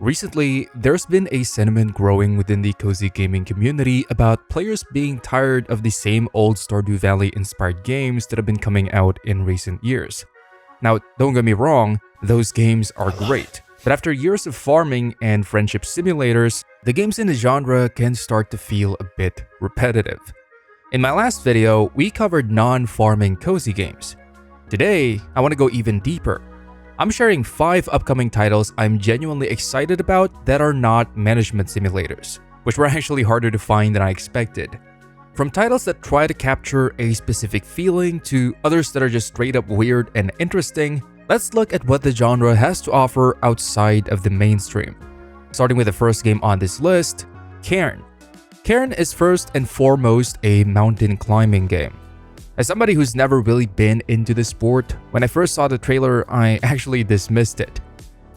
Recently, there's been a sentiment growing within the cozy gaming community about players being tired of the same old Stardew Valley inspired games that have been coming out in recent years. Now, don't get me wrong, those games are great, but after years of farming and friendship simulators, the games in the genre can start to feel a bit repetitive. In my last video, we covered non-farming cozy games. Today, I want to go even deeper. I'm sharing 5 upcoming titles I'm genuinely excited about that are not management simulators, which were actually harder to find than I expected. From titles that try to capture a specific feeling to others that are just straight up weird and interesting, let's look at what the genre has to offer outside of the mainstream. Starting with the first game on this list, Cairn. Cairn is first and foremost a mountain climbing game. As somebody who's never really been into the sport, when I first saw the trailer, I actually dismissed it.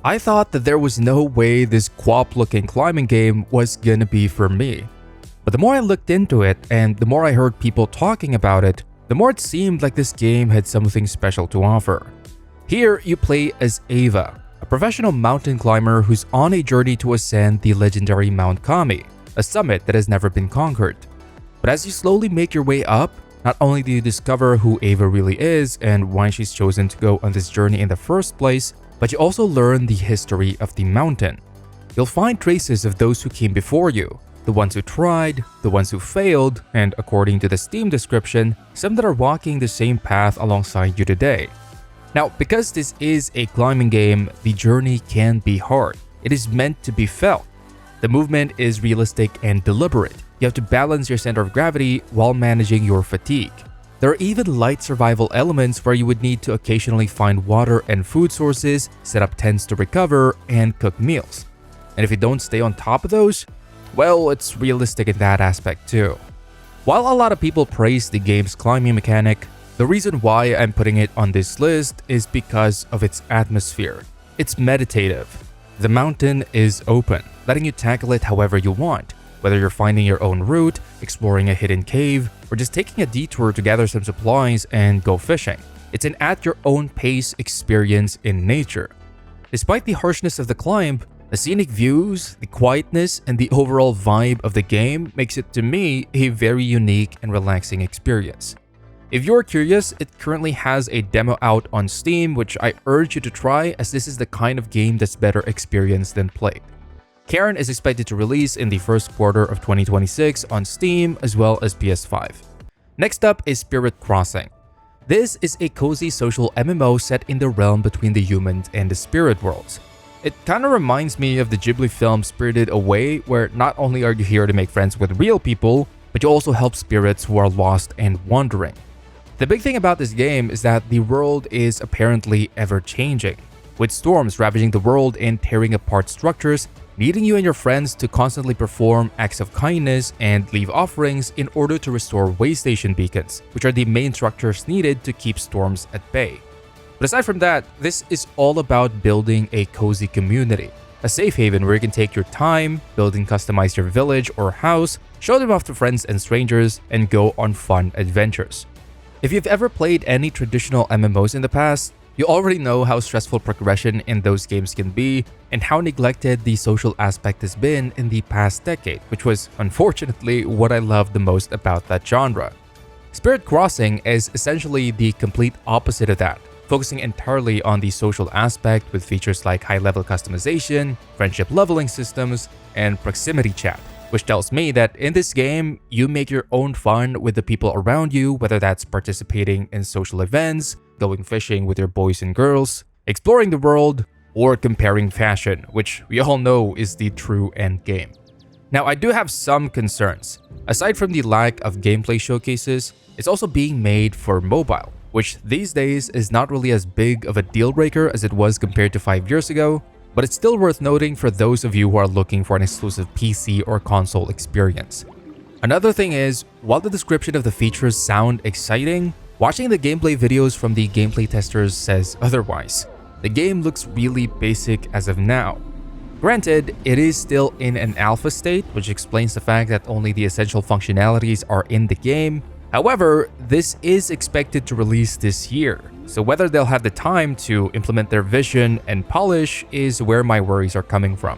I thought that there was no way this quap-looking climbing game was gonna be for me. But the more I looked into it and the more I heard people talking about it, the more it seemed like this game had something special to offer. Here, you play as Ava, a professional mountain climber who's on a journey to ascend the legendary Mount Kami, a summit that has never been conquered. But as you slowly make your way up, not only do you discover who Ava really is and why she's chosen to go on this journey in the first place, but you also learn the history of the mountain. You'll find traces of those who came before you, the ones who tried, the ones who failed, and according to the Steam description, some that are walking the same path alongside you today. Now, because this is a climbing game, the journey can be hard. It is meant to be felt. The movement is realistic and deliberate. You have to balance your center of gravity while managing your fatigue. There are even light survival elements where you would need to occasionally find water and food sources, set up tents to recover, and cook meals. And if you don't stay on top of those, well, it's realistic in that aspect too. While a lot of people praise the game's climbing mechanic, the reason why I'm putting it on this list is because of its atmosphere. It's meditative. The mountain is open, letting you tackle it however you want. Whether you're finding your own route, exploring a hidden cave, or just taking a detour to gather some supplies and go fishing. It's an at-your-own-pace experience in nature. Despite the harshness of the climb, the scenic views, the quietness, and the overall vibe of the game makes it, to me, a very unique and relaxing experience. If you're curious, it currently has a demo out on Steam, which I urge you to try, as this is the kind of game that's better experienced than played. Cairn is expected to release in the first quarter of 2026 on Steam as well as PS5. Next up is Spirit Crossing. This is a cozy social MMO set in the realm between the humans and the spirit worlds. It kinda reminds me of the Ghibli film Spirited Away, where not only are you here to make friends with real people, but you also help spirits who are lost and wandering. The big thing about this game is that the world is apparently ever-changing, with storms ravaging the world and tearing apart structures, needing you and your friends to constantly perform acts of kindness and leave offerings in order to restore way station beacons, which are the main structures needed to keep storms at bay. But aside from that, this is all about building a cozy community, a safe haven where you can take your time, build and customize your village or house, show them off to friends and strangers, and go on fun adventures. If you've ever played any traditional MMOs in the past, you already know how stressful progression in those games can be and how neglected the social aspect has been in the past decade, which was unfortunately what I loved the most about that genre. Spirit Crossing is essentially the complete opposite of that, focusing entirely on the social aspect with features like high-level customization, friendship leveling systems, and proximity chat, which tells me that in this game, you make your own fun with the people around you, whether that's participating in social events, going fishing with your boys and girls, exploring the world, or comparing fashion, which we all know is the true end game. Now, I do have some concerns. Aside from the lack of gameplay showcases, it's also being made for mobile, which these days is not really as big of a deal breaker as it was compared to 5 years ago, but it's still worth noting for those of you who are looking for an exclusive PC or console experience. Another thing is, while the description of the features sound exciting, watching the gameplay videos from the gameplay testers says otherwise. The game looks really basic as of now. Granted, it is still in an alpha state, which explains the fact that only the essential functionalities are in the game, However, this is expected to release this year, so whether they'll have the time to implement their vision and polish is where my worries are coming from.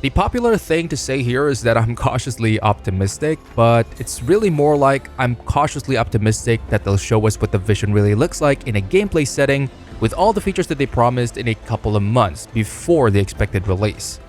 The popular thing to say here is that I'm cautiously optimistic, but it's really more like I'm cautiously optimistic that they'll show us what the vision really looks like in a gameplay setting with all the features that they promised in a couple of months before the expected release.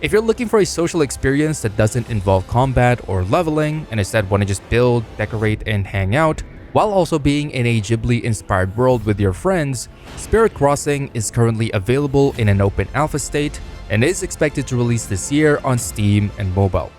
If you're looking for a social experience that doesn't involve combat or leveling and instead want to just build, decorate, and hang out, while also being in a Ghibli-inspired world with your friends, Spirit Crossing is currently available in an open alpha state and is expected to release this year on Steam and mobile.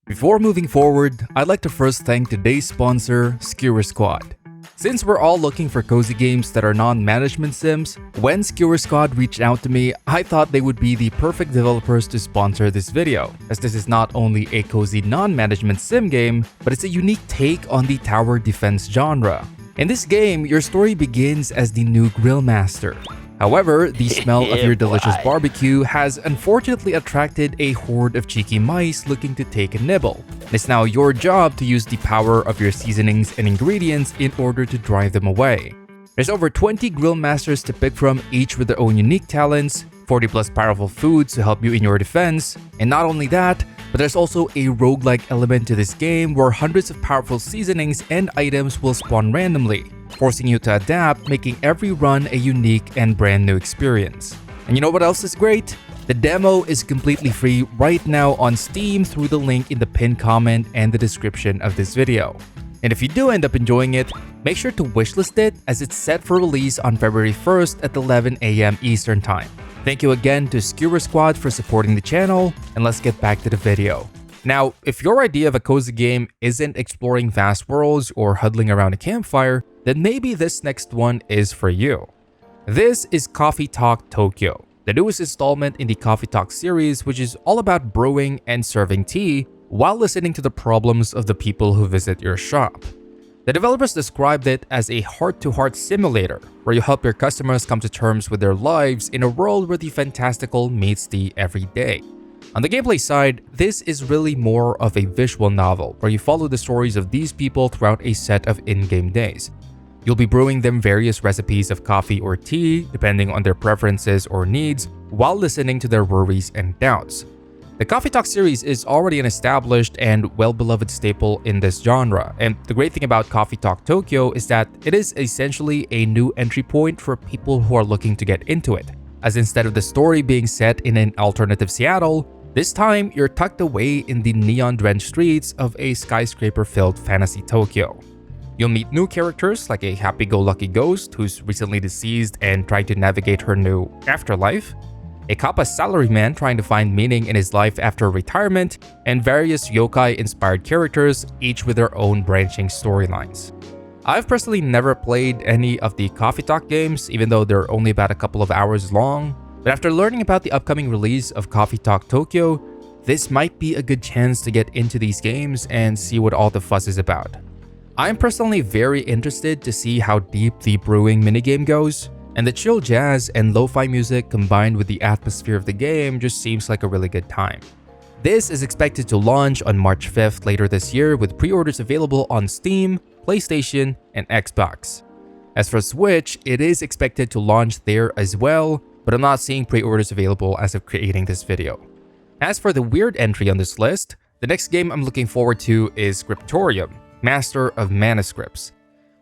Before moving forward, I'd like to first thank today's sponsor, Skewer Squad. Since we're all looking for cozy games that are non-management sims, when Skewer Squad reached out to me, I thought they would be the perfect developers to sponsor this video, as this is not only a cozy non-management sim game, but it's a unique take on the tower defense genre. In this game, your story begins as the new grill master. However, the smell of your delicious barbecue has unfortunately attracted a horde of cheeky mice looking to take a nibble. It's now your job to use the power of your seasonings and ingredients in order to drive them away. There's over 20 grill masters to pick from, each with their own unique talents, 40 plus powerful foods to help you in your defense, and not only that, but there's also a roguelike element to this game where hundreds of powerful seasonings and items will spawn randomly, forcing you to adapt, making every run a unique and brand new experience. And you know what else is great? The demo is completely free right now on Steam through the link in the pinned comment and the description of this video. And if you do end up enjoying it, make sure to wishlist it as it's set for release on February 1st at 11 AM Eastern Time. Thank you again to Skewer Squad for supporting the channel, and let's get back to the video. Now, if your idea of a cozy game isn't exploring vast worlds or huddling around a campfire, then maybe this next one is for you. This is Coffee Talk Tokyo, the newest installment in the Coffee Talk series, which is all about brewing and serving tea while listening to the problems of the people who visit your shop. The developers described it as a heart-to-heart simulator, where you help your customers come to terms with their lives in a world where the fantastical meets the everyday. On the gameplay side, this is really more of a visual novel, where you follow the stories of these people throughout a set of in-game days. You'll be brewing them various recipes of coffee or tea, depending on their preferences or needs, while listening to their worries and doubts. The Coffee Talk series is already an established and well-beloved staple in this genre, and the great thing about Coffee Talk Tokyo is that it is essentially a new entry point for people who are looking to get into it, as instead of the story being set in an alternative Seattle, this time you're tucked away in the neon-drenched streets of a skyscraper-filled fantasy Tokyo. You'll meet new characters like a happy-go-lucky ghost who's recently deceased and trying to navigate her new afterlife, a Kappa salaryman trying to find meaning in his life after retirement, and various yokai-inspired characters, each with their own branching storylines. I've personally never played any of the Coffee Talk games, even though they're only about a couple of hours long, but after learning about the upcoming release of Coffee Talk Tokyo, this might be a good chance to get into these games and see what all the fuss is about. I'm personally very interested to see how deep the brewing minigame goes, and the chill jazz and lo-fi music combined with the atmosphere of the game just seems like a really good time. This is expected to launch on March 5th later this year, with pre-orders available on Steam, PlayStation, and Xbox. As for Switch, it is expected to launch there as well, but I'm not seeing pre-orders available as of creating this video. As for the weird entry on this list, the next game I'm looking forward to is Scriptorium, Master of Manuscripts.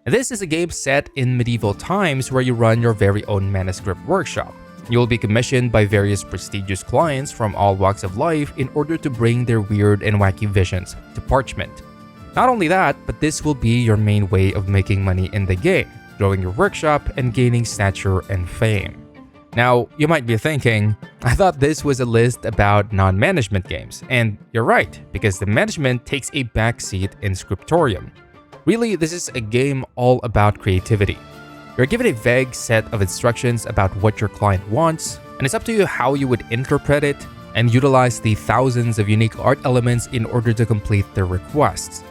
This is a game set in medieval times where you run your very own manuscript workshop. You will be commissioned by various prestigious clients from all walks of life in order to bring their weird and wacky visions to parchment. Not only that, but this will be your main way of making money in the game, growing your workshop and gaining stature and fame. Now, you might be thinking, I thought this was a list about non-management games, and you're right, because the management takes a backseat in Scriptorium. Really, this is a game all about creativity. You're given a vague set of instructions about what your client wants, and it's up to you how you would interpret it and utilize the thousands of unique art elements in order to complete their requests.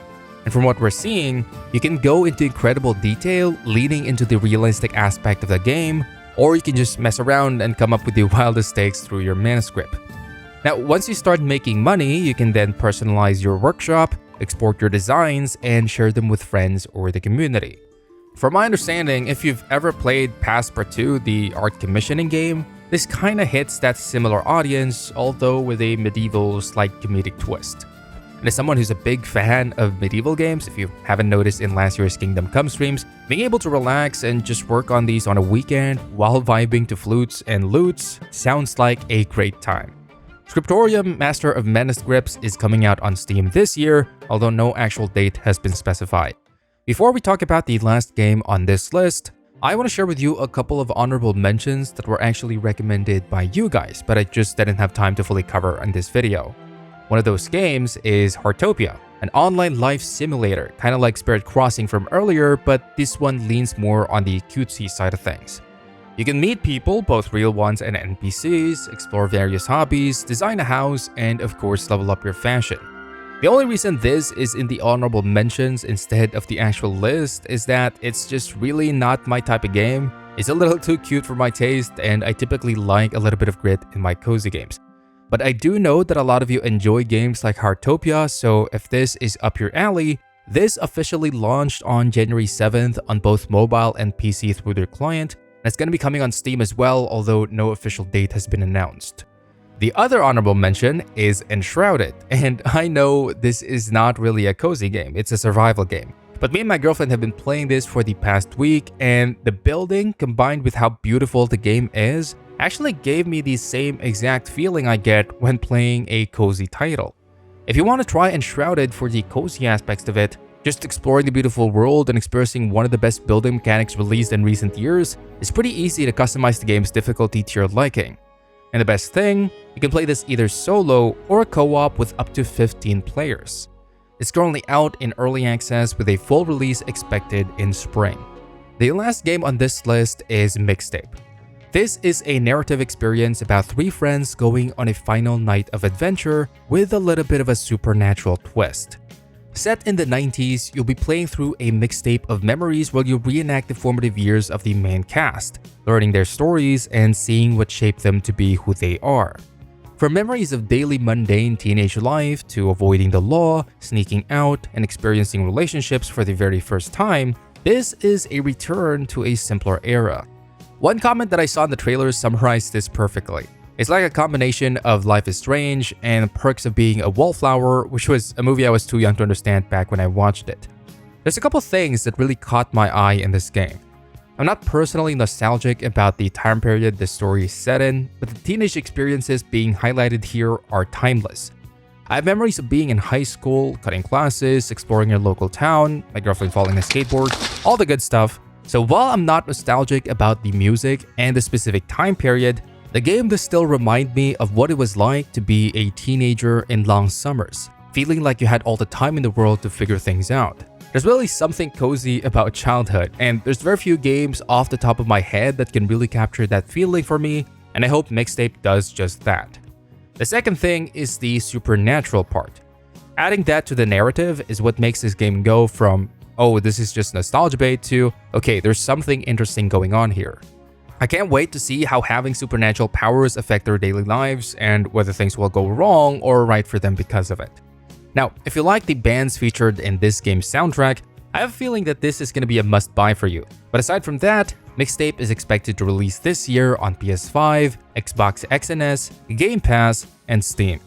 And from what we're seeing, you can go into incredible detail leading into the realistic aspect of the game, or you can just mess around and come up with the wildest takes through your manuscript. Now, once you start making money, you can then personalize your workshop, export your designs, and share them with friends or the community. From my understanding, if you've ever played Passepartout, the art commissioning game, this kinda hits that similar audience, although with a medieval slight comedic twist. And as someone who's a big fan of medieval games, if you haven't noticed in last year's Kingdom Come streams, being able to relax and just work on these on a weekend while vibing to flutes and lutes sounds like a great time. Scriptorium, Master of Manuscripts, is coming out on Steam this year, although no actual date has been specified. Before we talk about the last game on this list, I want to share with you a couple of honorable mentions that were actually recommended by you guys, but I just didn't have time to fully cover in this video. One of those games is Heartopia, an online life simulator, kind of like Spirit Crossing from earlier, but this one leans more on the cutesy side of things. You can meet people, both real ones and NPCs, explore various hobbies, design a house, and of course level up your fashion. The only reason this is in the honorable mentions instead of the actual list is that it's just really not my type of game. It's a little too cute for my taste, and I typically like a little bit of grit in my cozy games. But I do know that a lot of you enjoy games like Heartopia, so if this is up your alley, this officially launched on January 7th on both mobile and PC through their client, and it's going to be coming on Steam as well, although no official date has been announced. The other honorable mention is Enshrouded, and I know this is not really a cozy game, it's a survival game. But me and my girlfriend have been playing this for the past week, and the building combined with how beautiful the game is actually gave me the same exact feeling I get when playing a cozy title. If you want to try Enshrouded for the cozy aspects of it, just exploring the beautiful world and experiencing one of the best building mechanics released in recent years, it's pretty easy to customize the game's difficulty to your liking. And the best thing, you can play this either solo or co-op with up to 15 players. It's currently out in early access with a full release expected in spring. The last game on this list is Mixtape. This is a narrative experience about three friends going on a final night of adventure with a little bit of a supernatural twist. Set in the 90s, you'll be playing through a mixtape of memories while you reenact the formative years of the main cast, learning their stories and seeing what shaped them to be who they are. From memories of daily mundane teenage life to avoiding the law, sneaking out, and experiencing relationships for the very first time, this is a return to a simpler era. One comment that I saw in the trailer summarized this perfectly. It's like a combination of Life is Strange and Perks of Being a Wallflower, which was a movie I was too young to understand back when I watched it. There's a couple things that really caught my eye in this game. I'm not personally nostalgic about the time period the story is set in, but the teenage experiences being highlighted here are timeless. I have memories of being in high school, cutting classes, exploring your local town, my girlfriend falling a skateboard, all the good stuff. So while I'm not nostalgic about the music and the specific time period, the game does still remind me of what it was like to be a teenager in long summers, feeling like you had all the time in the world to figure things out. There's really something cozy about childhood, and there's very few games off the top of my head that can really capture that feeling for me, and I hope Mixtape does just that. The second thing is the supernatural part. Adding that to the narrative is what makes this game go from, oh, this is just nostalgia bait to, okay, there's something interesting going on here. I can't wait to see how having supernatural powers affect their daily lives and whether things will go wrong or right for them because of it. Now, if you like the bands featured in this game's soundtrack, I have a feeling that this is going to be a must-buy for you. But aside from that, Mixtape is expected to release this year on PS5, Xbox X and S, Game Pass, and Steam.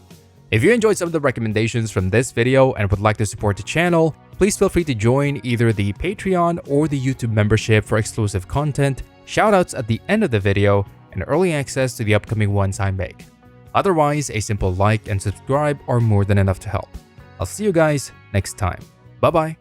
If you enjoyed some of the recommendations from this video and would like to support the channel, please feel free to join either the Patreon or the YouTube membership for exclusive content, shoutouts at the end of the video, and early access to the upcoming ones I make. Otherwise, a simple like and subscribe are more than enough to help. I'll see you guys next time. Bye bye.